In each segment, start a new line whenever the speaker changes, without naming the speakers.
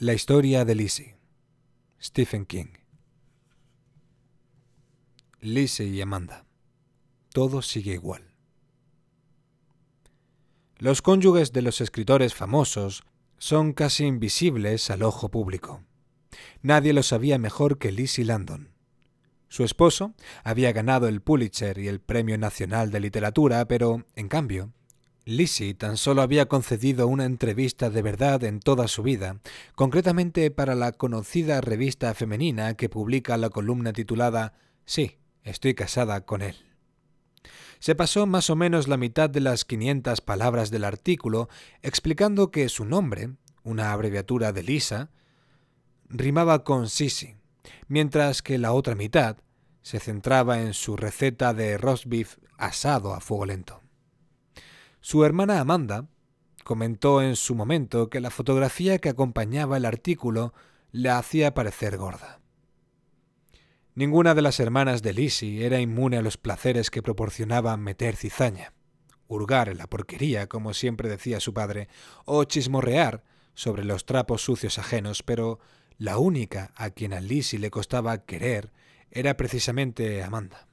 La historia de Lizzie. Stephen King. Lizzie y Amanda. Todo sigue igual. Los cónyuges de los escritores famosos son casi invisibles al ojo público. Nadie lo sabía mejor que Lizzie Landon. Su esposo había ganado el Pulitzer y el Premio Nacional de Literatura, pero, en cambio, Lizzie tan solo había concedido una entrevista de verdad en toda su vida, concretamente para la conocida revista femenina que publica la columna titulada «Sí, estoy casada con él». Se pasó más o menos la mitad de las 500 palabras del artículo explicando que su nombre, una abreviatura de Lisa, rimaba con Sissy, mientras que la otra mitad se centraba en su receta de roast beef asado a fuego lento. Su hermana Amanda comentó en su momento que la fotografía que acompañaba el artículo le hacía parecer gorda. Ninguna de las hermanas de Lizzie era inmune a los placeres que proporcionaba meter cizaña, hurgar en la porquería, como siempre decía su padre, o chismorrear sobre los trapos sucios ajenos, pero la única a quien a Lizzie le costaba querer era precisamente Amanda.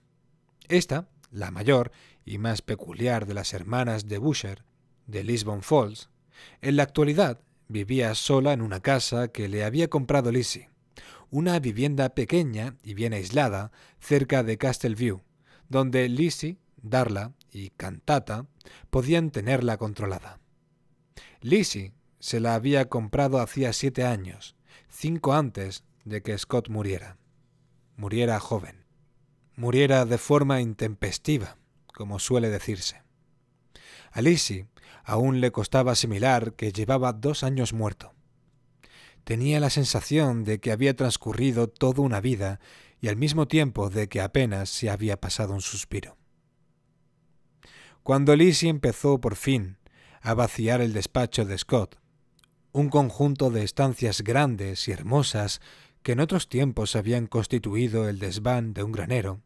Esta, la mayor y más peculiar de las hermanas de Busher, de Lisbon Falls, en la actualidad vivía sola en una casa que le había comprado Lizzie, una vivienda pequeña y bien aislada cerca de Castle View, donde Lizzie, Darla y Cantata podían tenerla controlada. Lizzie se la había comprado hacía 7 años, 5 antes de que Scott muriera. Muriera joven. Muriera de forma intempestiva, como suele decirse. A Lizzie aún le costaba asimilar que llevaba 2 años muerto. Tenía la sensación de que había transcurrido toda una vida y al mismo tiempo de que apenas se había pasado un suspiro. Cuando Lizzie empezó por fin a vaciar el despacho de Scott, un conjunto de estancias grandes y hermosas que en otros tiempos habían constituido el desván de un granero,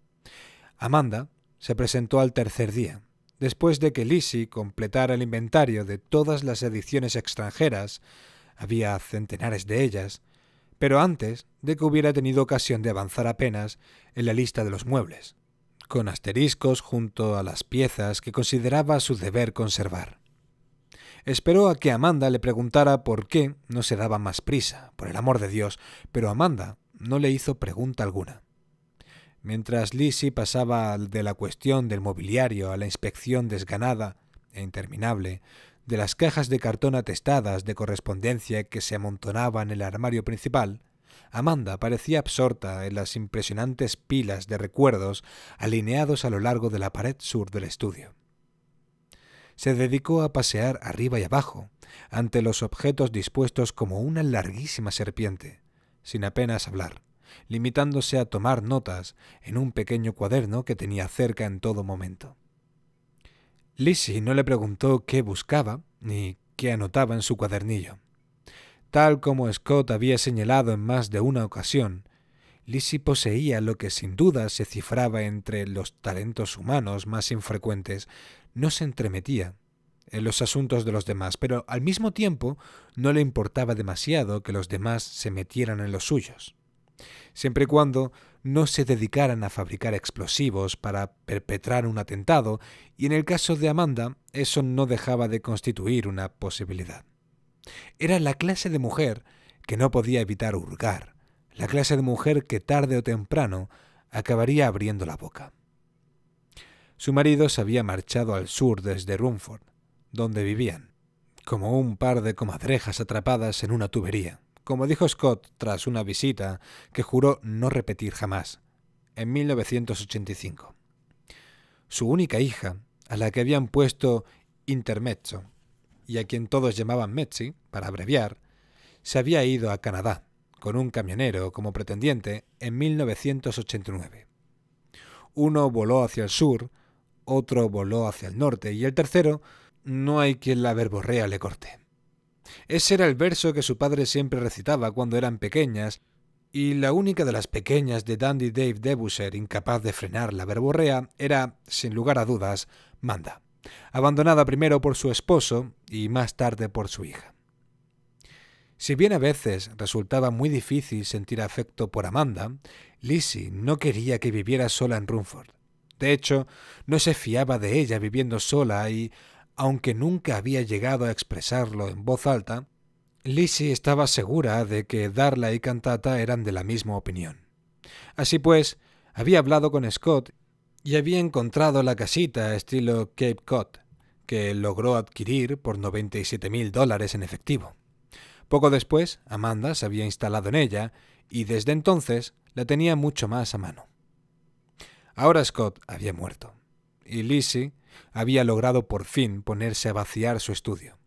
Amanda se presentó al tercer día, después de que Lizzie completara el inventario de todas las ediciones extranjeras, había centenares de ellas, pero antes de que hubiera tenido ocasión de avanzar apenas en la lista de los muebles, con asteriscos junto a las piezas que consideraba su deber conservar. Esperó a que Amanda le preguntara por qué no se daba más prisa, por el amor de Dios, pero Amanda no le hizo pregunta alguna. Mientras Lizzie pasaba de la cuestión del mobiliario a la inspección desganada e interminable de las cajas de cartón atestadas de correspondencia que se amontonaban en el armario principal, Amanda parecía absorta en las impresionantes pilas de recuerdos alineados a lo largo de la pared sur del estudio. Se dedicó a pasear arriba y abajo ante los objetos dispuestos como una larguísima serpiente, sin apenas hablar, limitándose a tomar notas en un pequeño cuaderno que tenía cerca en todo momento. Lizzie no le preguntó qué buscaba ni qué anotaba en su cuadernillo. Tal como Scott había señalado en más de una ocasión, Lizzie poseía lo que sin duda se cifraba entre los talentos humanos más infrecuentes. No se entremetía en los asuntos de los demás, pero al mismo tiempo no le importaba demasiado que los demás se metieran en los suyos, siempre y cuando no se dedicaran a fabricar explosivos para perpetrar un atentado, y en el caso de Amanda eso no dejaba de constituir una posibilidad. Era la clase de mujer que no podía evitar hurgar, la clase de mujer que tarde o temprano acabaría abriendo la boca. Su marido se había marchado al sur desde Rumford, donde vivían, como un par de comadrejas atrapadas en una tubería, como dijo Scott tras una visita que juró no repetir jamás, en 1985. Su única hija, a la que habían puesto Intermezzo, y a quien todos llamaban Metzi, para abreviar, se había ido a Canadá, con un camionero como pretendiente, en 1989. Uno voló hacia el sur, otro voló hacia el norte, y el tercero, no hay quien la verborrea le corte. Ese era el verso que su padre siempre recitaba cuando eran pequeñas, y la única de las pequeñas de Dandy Dave Debusher incapaz de frenar la verborrea era, sin lugar a dudas, Manda, abandonada primero por su esposo y más tarde por su hija. Si bien a veces resultaba muy difícil sentir afecto por Amanda, Lizzie no quería que viviera sola en Rumford. De hecho, no se fiaba de ella viviendo sola y, aunque nunca había llegado a expresarlo en voz alta, Lizzie estaba segura de que Darla y Cantata eran de la misma opinión. Así pues, había hablado con Scott y había encontrado la casita estilo Cape Cod, que logró adquirir por $97,000 en efectivo. Poco después, Amanda se había instalado en ella y desde entonces la tenía mucho más a mano. Ahora Scott había muerto y Lizzie había logrado por fin ponerse a vaciar su estudio.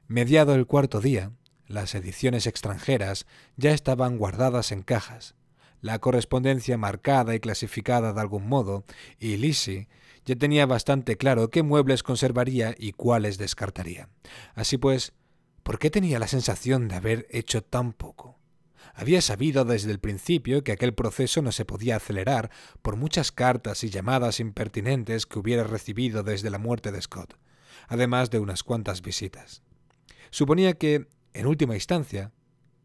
Mediado el cuarto día, las ediciones extranjeras ya estaban guardadas en cajas, la correspondencia marcada y clasificada de algún modo, y Lizzie ya tenía bastante claro qué muebles conservaría y cuáles descartaría. Así pues, ¿por qué tenía la sensación de haber hecho tan poco? Había sabido desde el principio que aquel proceso no se podía acelerar por muchas cartas y llamadas impertinentes que hubiera recibido desde la muerte de Scott, además de unas cuantas visitas. Suponía que, en última instancia,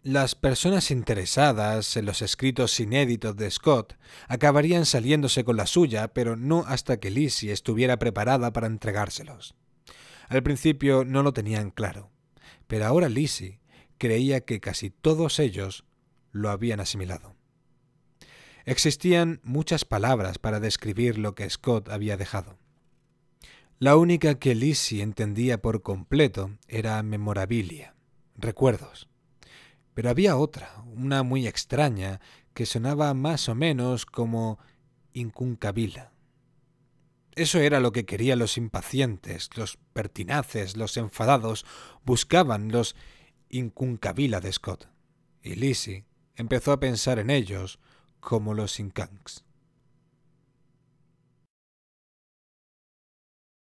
las personas interesadas en los escritos inéditos de Scott acabarían saliéndose con la suya, pero no hasta que Lizzie estuviera preparada para entregárselos. Al principio no lo tenían claro, pero ahora Lizzie creía que casi todos ellos lo habían asimilado. Existían muchas palabras para describir lo que Scott había dejado. La única que Lizzie entendía por completo era memorabilia, recuerdos. Pero había otra, una muy extraña, que sonaba más o menos como incuncabila. Eso era lo que querían los impacientes, los pertinaces, los enfadados, buscaban los incuncabila de Scott. Y Lizzie empezó a pensar en ellos como los incanks.